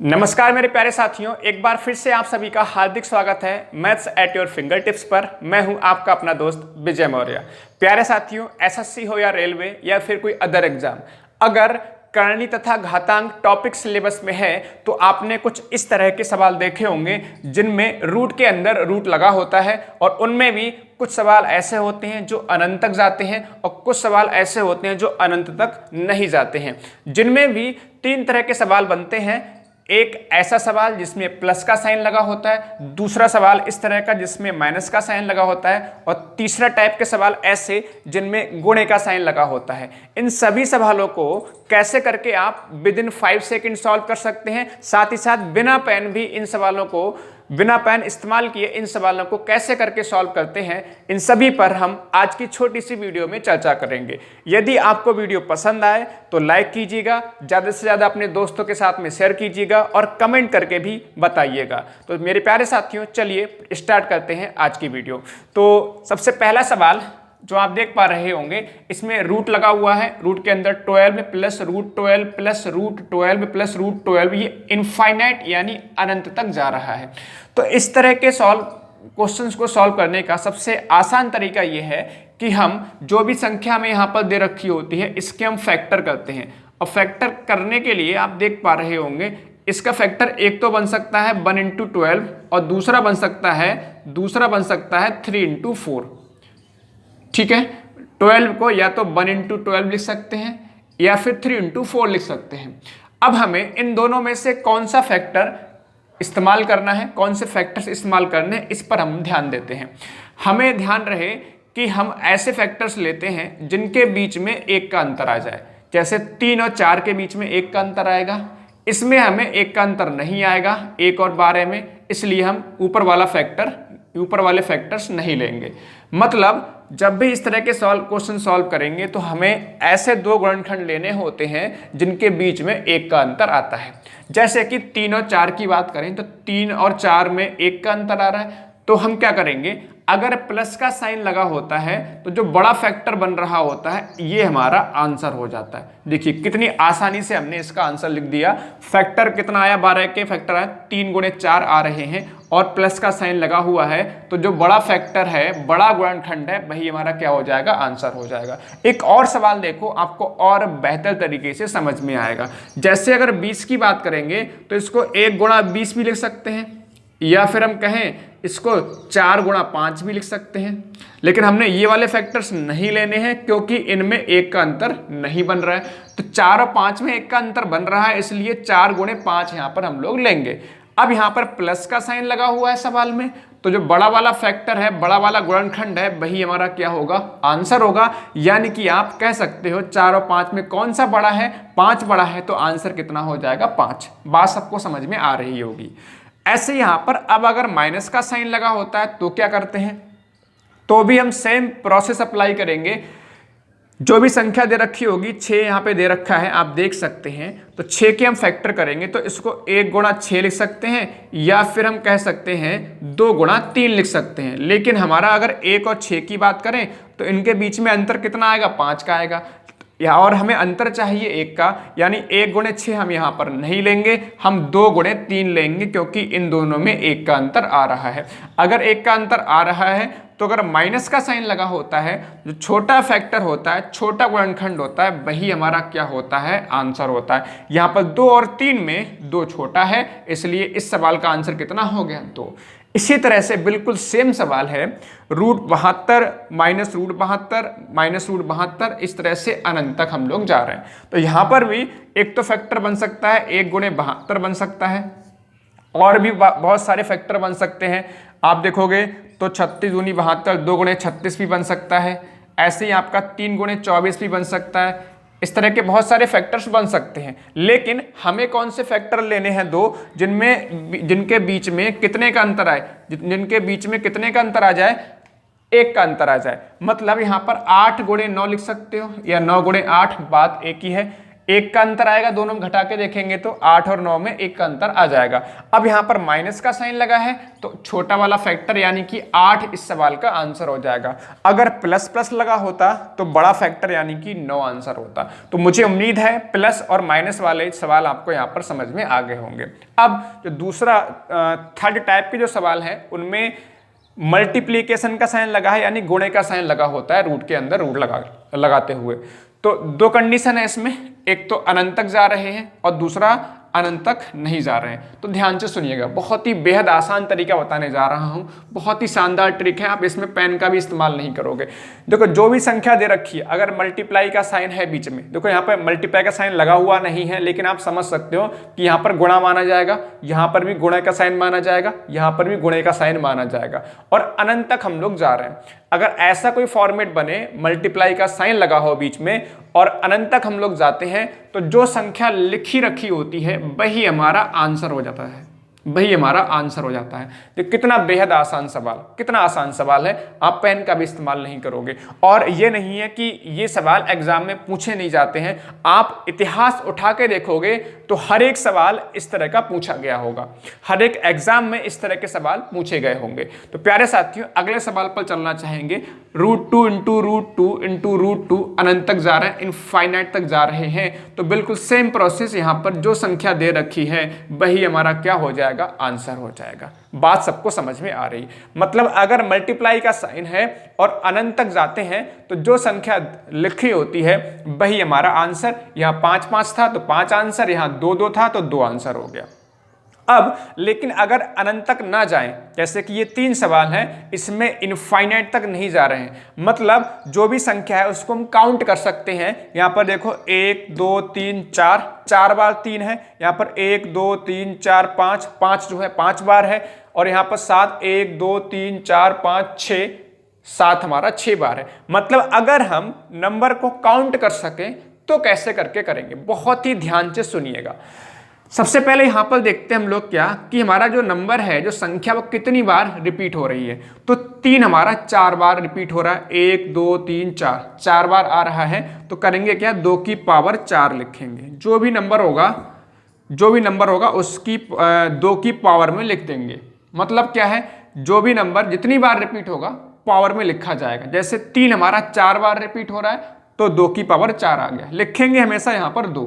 नमस्कार मेरे प्यारे साथियों, एक बार फिर से आप सभी का हार्दिक स्वागत है maths at your finger tips पर। मैं हूं आपका अपना दोस्त विजय मौर्य। प्यारे साथियों, एसएससी हो या रेलवे या फिर कोई अदर एग्जाम, अगर करणी तथा घातांक टॉपिक सिलेबस में है तो आपने कुछ इस तरह के सवाल देखे होंगे जिनमें रूट के अंदर रूट लगा होता है और उनमें भी कुछ सवाल ऐसे होते हैं जो अनंत तक जाते हैं और कुछ सवाल ऐसे होते हैं जो अनंत तक नहीं जाते हैं। जिनमें भी तीन तरह के सवाल बनते हैं। एक ऐसा सवाल जिसमें प्लस का साइन लगा होता है, दूसरा सवाल इस तरह का जिसमें माइनस का साइन लगा होता है और तीसरा टाइप के सवाल ऐसे जिनमें गुणे का साइन लगा होता है। इन सभी सवालों को कैसे करके आप विद इन 5 सेकंड सॉल्व कर सकते हैं, साथ ही साथ बिना पेन भी इन सवालों को, बिना पेन इस्तेमाल किए इन सवालों को कैसे करके सॉल्व करते हैं, इन सभी पर हम आज की छोटी सी वीडियो में चर्चा करेंगे। यदि आपको वीडियो पसंद आए तो लाइक कीजिएगा, ज़्यादा से ज़्यादा अपने दोस्तों के साथ में शेयर कीजिएगा और कमेंट करके भी बताइएगा। तो मेरे प्यारे साथियों, चलिए स्टार्ट करते हैं आज की वीडियो। तो सबसे पहला सवाल जो आप देख पा रहे होंगे, इसमें रूट लगा हुआ है। रूट के अंदर 12 plus root 12 plus root 12 plus root 12, ये इनफाइनाइट यानी अनंत तक जा रहा है। तो इस तरह के क्वेश्चंस को सॉल्व करने का सबसे आसान तरीका ये है कि हम जो भी संख्या में यहाँ पर दे रखी होती है इसके हम फैक्टर करते हैं। और फैक्टर करने के लिए आप देख पा रहे होंगे, इसका फैक्टर एक तो बन सकता है 1 इंटू 12 और दूसरा बन सकता है 3 इंटू 4। ठीक है, 12 को या तो 1 इंटू 12 लिख सकते हैं या फिर 3 इंटू 4 लिख सकते हैं। अब हमें इन दोनों में से कौन सा फैक्टर इस्तेमाल करना है, कौन से फैक्टर्स इस्तेमाल करने हैं, इस पर हम ध्यान देते हैं। हमें ध्यान रहे कि हम ऐसे फैक्टर्स लेते हैं जिनके बीच में एक का अंतर आ जाए। जैसे 3 और 4 के बीच में एक का अंतर आएगा, इसमें हमें एक का अंतर नहीं आएगा 1 और 12 में, इसलिए हम ऊपर वाले फैक्टर्स नहीं लेंगे। मतलब जब भी इस तरह के क्वेश्चन सॉल्व करेंगे तो हमें ऐसे दो गुणनखंड लेने होते हैं जिनके बीच में एक का अंतर आता है। जैसे कि 3 और 4 की बात करें तो 3 और 4 में एक का अंतर आ रहा है, तो हम क्या करेंगे, अगर प्लस का साइन लगा होता है तो जो बड़ा फैक्टर बन रहा होता है ये हमारा आंसर हो जाता है। देखिए कितनी आसानी से हमने इसका आंसर लिख दिया। फैक्टर कितना आया, 12 के फैक्टर आया 3 गुणे 4 आ रहे हैं और प्लस का साइन लगा हुआ है, तो जो बड़ा फैक्टर है, बड़ा गुणनखंड है, वही हमारा क्या हो जाएगा, आंसर हो जाएगा। एक और सवाल देखो, आपको और बेहतर तरीके से समझ में आएगा। जैसे अगर 20 की बात करेंगे तो इसको 1 गुणा 20 भी लिख सकते हैं या फिर हम कहें इसको 4 गुणा 5 भी लिख सकते हैं। लेकिन हमने ये वाले फैक्टर्स नहीं लेने हैं क्योंकि इनमें एक का अंतर नहीं बन रहा है। तो 4 और 5 में एक का अंतर बन रहा है, इसलिए 4 गुणे 5 यहाँ पर हम लोग लेंगे। अब यहाँ पर प्लस का साइन लगा हुआ है सवाल में, तो जो बड़ा वाला फैक्टर है, बड़ा वाला गुणनखंड है, वही हमारा क्या होगा, आंसर होगा। यानी कि आप कह सकते हो 4 और 5 में कौन सा बड़ा है, 5 बड़ा है, तो आंसर कितना हो जाएगा, 5। बात सबको समझ में आ रही होगी। ऐसे यहां पर अब अगर माइनस का साइन लगा होता है तो क्या करते हैं, तो भी हम सेम प्रोसेस अप्लाई करेंगे। जो भी संख्या दे रखी होगी, 6 यहां पे दे रखा है, आप देख सकते हैं, तो 6 के हम फैक्टर करेंगे तो इसको 1 गुणा 6 लिख सकते हैं या फिर हम कह सकते हैं 2 गुणा 3 लिख सकते हैं। लेकिन हमारा अगर 1 और 6 की बात करें तो इनके बीच में अंतर कितना आएगा, 5 का आएगा। और हमें अंतर चाहिए 1 का, यानी 1 गुणे 6 हम यहाँ पर नहीं लेंगे, हम 2 गुणे 3 लेंगे क्योंकि इन दोनों में 1 का अंतर आ रहा है। अगर 1 का अंतर आ रहा है तो अगर माइनस का साइन लगा होता है, जो छोटा फैक्टर होता है, छोटा गुणनखंड होता है, वही हमारा क्या होता है, आंसर होता है। यहाँ पर 2 और 3 में 2 छोटा है, इसलिए इस सवाल का आंसर कितना हो गया, 2। इसी तरह से बिल्कुल सेम सवाल है, root 72 minus root 72 minus root 72, इस तरह से अनंत तक हम लोग जा रहे हैं। तो यहाँ पर भी एक तो फैक्टर बन सकता है 1 गुणे 72 बन सकता है, और भी बहुत सारे फैक्टर बन सकते हैं। आप देखोगे तो 36 दूनी 72, 2 गुणे 36 भी बन सकता है। ऐसे ही आपका 3 गुणे 24 भी बन सकता है। इस तरह के बहुत सारे फैक्टर्स बन सकते हैं, लेकिन हमें कौन से फैक्टर लेने हैं, 2 जिनके बीच में कितने का अंतर आए, जिनके बीच में कितने का अंतर आ जाए, 1 का अंतर आ जाए। मतलब यहाँ पर 8 गुणे 9 लिख सकते हो या 9 गुणे 8, बात एक ही है। 1 का अंतर आएगा, दोनों में घटा के देखेंगे तो 8 और 9 में 1 का अंतर आ जाएगा। अब यहाँ पर माइनस का साइन लगा है तो छोटा वाला फैक्टर यानी कि 8 इस सवाल का आंसर हो जाएगा। अगर प्लस प्लस लगा होता तो बड़ा फैक्टर यानी कि 9 आंसर होता। तो मुझे उम्मीद है प्लस और माइनस वाले सवाल आपको यहाँ पर समझ में आ गए होंगे। अब जो दूसरा थर्ड टाइप के जो सवाल है उनमें मल्टीप्लीकेशन का साइन लगा है यानी गुणे का साइन लगा होता है रूट के अंदर रूट लगाते हुए। तो दो कंडीशन है इसमें, एक तो अनंत तक जा रहे हैं और दूसरा अनंत तक नहीं जा रहे हैं। तो ध्यान से सुनिएगा, बहुत ही बेहद आसान तरीका बताने जा रहा हूं, बहुत ही शानदार ट्रिक है, आप इसमें पेन का भी इस्तेमाल नहीं करोगे। देखो जो भी संख्या दे रखी है, अगर मल्टीप्लाई का साइन है बीच में, देखो यहाँ पर मल्टीप्लाई का साइन लगा हुआ नहीं है लेकिन आप समझ सकते हो कि यहाँ पर गुणा माना जाएगा, यहाँ पर भी गुणे का साइन माना जाएगा, यहाँ पर भी गुणे का साइन माना जाएगा और अनंत तक हम लोग जा रहे हैं। अगर ऐसा कोई फॉर्मेट बने, मल्टीप्लाई का साइन लगा हो बीच में और अनंत तक हम लोग जाते हैं, तो जो संख्या लिखी रखी होती है वही हमारा आंसर हो जाता है, वही हमारा आंसर हो जाता है। तो कितना बेहद आसान सवाल, कितना आसान सवाल है, आप पेन का भी इस्तेमाल नहीं करोगे। और ये नहीं है कि ये सवाल एग्जाम में पूछे नहीं जाते हैं, आप इतिहास उठा के देखोगे तो हर एक सवाल इस तरह का पूछा गया होगा, हर एक एग्जाम में इस तरह के सवाल पूछे गए होंगे। तो प्यारे साथियों, अगले सवाल पर चलना चाहेंगे। √2 इंटू √2 इंटू √2 अनंत तक जा रहे हैं, इनफाइनाइट तक जा रहे हैं। तो बिल्कुल सेम प्रोसेस, यहाँ पर जो संख्या दे रखी है वही हमारा क्या हो जाएगा, आंसर हो जाएगा। बात सबको समझ में आ रही? मतलब अगर मल्टीप्लाई का साइन है और अनंत तक जाते हैं तो जो संख्या लिखी होती है वही हमारा आंसर। यहाँ 5 5 था तो 5 आंसर, यहाँ 2 2 था तो 2 आंसर हो गया। अब लेकिन अगर अनंत तक ना जाएं, जैसे कि ये 3 सवाल हैं, इसमें इनफाइनाइट तक नहीं जा रहे हैं, मतलब जो भी संख्या है उसको हम काउंट कर सकते हैं। यहाँ पर देखो 1 2 3 4, 4 बार 3 है, यहाँ पर 1 2 3 4 5, 5 जो है 5 बार है, और यहाँ पर 7 1 2 3 4 5 6, 7 हमारा 6 बार है। मतलब अगर हम नंबर को काउंट कर सकें तो कैसे करके करेंगे, बहुत ही ध्यान से सुनिएगा। सबसे पहले यहां पर देखते हैं हम लोग क्या कि हमारा जो नंबर है, जो संख्या, वो कितनी बार रिपीट हो रही है। तो 3 हमारा 4 बार रिपीट हो रहा है, 1 2 3 4, 4 बार आ रहा है। तो करेंगे क्या, 2 की पावर 4 लिखेंगे। जो भी नंबर होगा उसकी 2 की पावर में लिख देंगे। मतलब क्या है, जो भी नंबर जितनी बार रिपीट होगा पावर में लिखा जाएगा। जैसे 3 हमारा 4 बार रिपीट हो रहा है तो 2 की पावर 4 आ गया, लिखेंगे हमेशा यहाँ पर 2।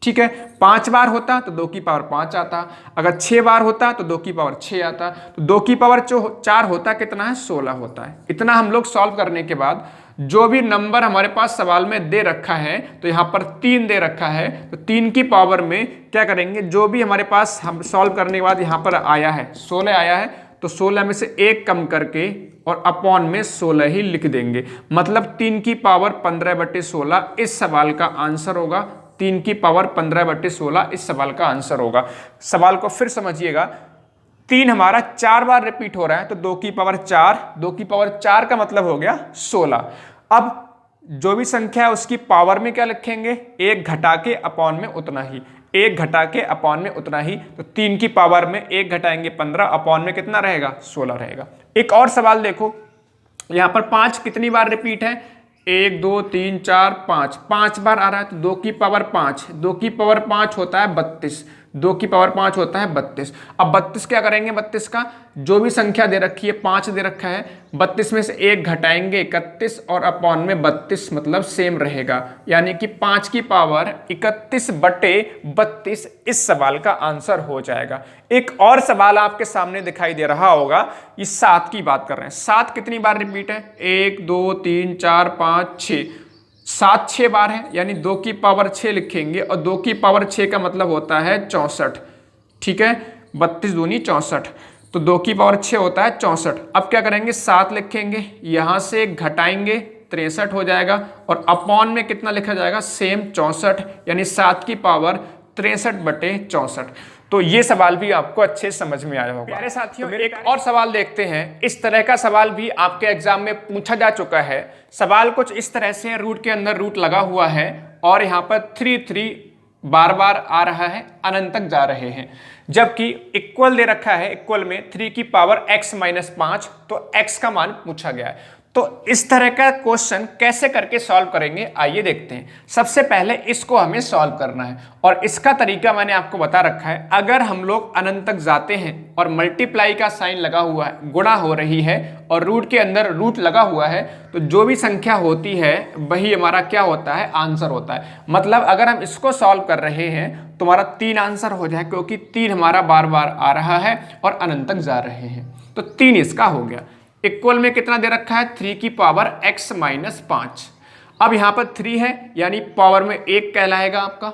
ठीक है, 5 बार होता तो 2 की पावर 5 आता, अगर 6 बार होता तो 2 की पावर 6 आता, तो 2 की पावर 4 होता कितना है, 16 होता है। इतना हम लोग सॉल्व करने के बाद जो भी नंबर हमारे पास सवाल में दे रखा है, तो यहाँ पर 3 दे रखा है, तो 3 की पावर में क्या करेंगे, जो भी हमारे पास हम सॉल्व करने के बाद यहाँ पर आया है 16 आया है, तो 16 में से 1 कम करके और अपॉन में 16 ही लिख देंगे। मतलब 3 की पावर 15/16 इस सवाल का आंसर होगा। 3 की पावर 15/16 इस सवाल का आंसर होगा। सवाल को फिर समझिएगा, 3 हमारा 4 बार रिपीट हो रहा है तो 2 की पावर 4, 2 की पावर 4 का मतलब हो गया 16। अब जो भी संख्या है उसकी पावर में क्या लिखेंगे, 1 घटा के अपॉन में उतना ही, 1 घटा के अपॉन में उतना ही। तो 3 की पावर में 1 घटाएंगे 15, अपॉन में कितना रहेगा, 16 रहेगा। एक और सवाल देखो, यहाँ पर 5 कितनी बार रिपीट है, 1 2 3 4 5, 5 बार आ रहा है, तो 2 की पावर 5, 2 की पावर 5 होता है 32, 2 की पावर 5 होता है 32। अब 32 क्या करेंगे, 32 का जो भी संख्या दे रखी है, 5 दे रखा है, 32 में से 1 घटाएंगे 31 और अपॉन में 32, मतलब सेम रहेगा, यानी कि 5 की पावर 31/32 इस सवाल का आंसर हो जाएगा। एक और सवाल आपके सामने दिखाई दे रहा होगा, ये 7 की बात कर रहे हैं। 7 कितनी बार रिपीट है, 1 2 3 4 5 6, 7 6 बार है, यानी 2 की पावर 6 लिखेंगे, और 2 की पावर 6 का मतलब होता है 64। ठीक है, 32 दूनी 64, तो 2 की पावर 6 होता है 64। अब क्या करेंगे, 7 लिखेंगे, यहां से घटाएंगे 63 हो जाएगा, और अपॉन में कितना लिखा जाएगा, सेम 64, यानी 7 की पावर 63/64। तो ये सवाल भी आपको अच्छे समझ में आया होगा। प्यारे साथियों, एक और सवाल देखते हैं। इस तरह का सवाल भी आपके एग्जाम में पूछा जा चुका है। सवाल कुछ इस तरह से, रूट के अंदर रूट लगा हुआ है और यहाँ पर 3 3 बार बार आ रहा है, अनंत तक जा रहे हैं, जबकि इक्वल दे रखा है, इक्वल में 3 की पावर x - 5, तो x का मान पूछा गया है। तो इस तरह का क्वेश्चन कैसे करके सॉल्व करेंगे आइए देखते हैं। सबसे पहले इसको हमें सॉल्व करना है और इसका तरीका मैंने आपको बता रखा है। अगर हम लोग अनंत तक जाते हैं और मल्टीप्लाई का साइन लगा हुआ है, गुणा हो रही है और रूट के अंदर रूट लगा हुआ है, तो जो भी संख्या होती है वही हमारा क्या होता है, आंसर होता है। मतलब अगर हम इसको सॉल्व कर रहे हैं तो हमारा 3 आंसर हो जाए, क्योंकि 3 हमारा बार बार आ रहा है और अनंत तक जा रहे हैं, तो 3 इसका हो गया। इक्वल में कितना दे रखा है, 3 की पावर x माइनस 5। अब यहां पर 3 है यानी पावर में 1 कहलाएगा आपका।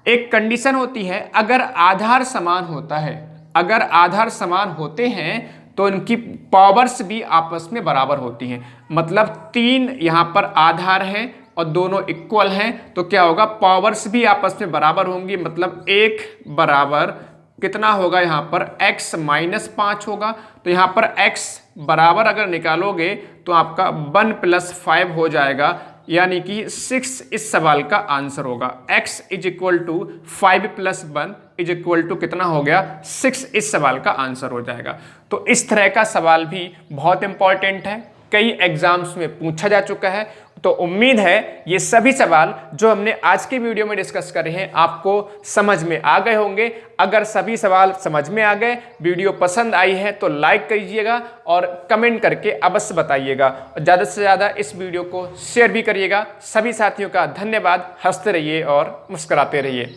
एक कंडीशन होती है, अगर आधार समान होता है, अगर आधार समान होते हैं तो इनकी पावर्स भी आपस में बराबर होती हैं। मतलब 3 यहां पर आधार है और दोनों इक्वल हैं, तो क्या होगा, पावर्स भी आपस में बराबर होंगी। मतलब 1 बराबर कितना होगा, यहाँ पर x माइनस 5 होगा। तो यहाँ पर x बराबर अगर निकालोगे तो आपका 1 प्लस 5 हो जाएगा, यानी कि 6 इस सवाल का आंसर होगा। x is equal to 5 plus 1 is equal to कितना हो गया, 6 इस सवाल का आंसर हो जाएगा। तो इस तरह का सवाल भी बहुत इंपॉर्टेंट है, कई एग्जाम्स में पूछा जा चुका है। तो उम्मीद है ये सभी सवाल जो हमने आज की वीडियो में डिस्कस करे हैं आपको समझ में आ गए होंगे। अगर सभी सवाल समझ में आ गए, वीडियो पसंद आई है तो लाइक कीजिएगा और कमेंट करके अवश्य बताइएगा, और ज़्यादा से ज़्यादा इस वीडियो को शेयर भी करिएगा। सभी साथियों का धन्यवाद। हंसते रहिए और मुस्कुराते रहिए।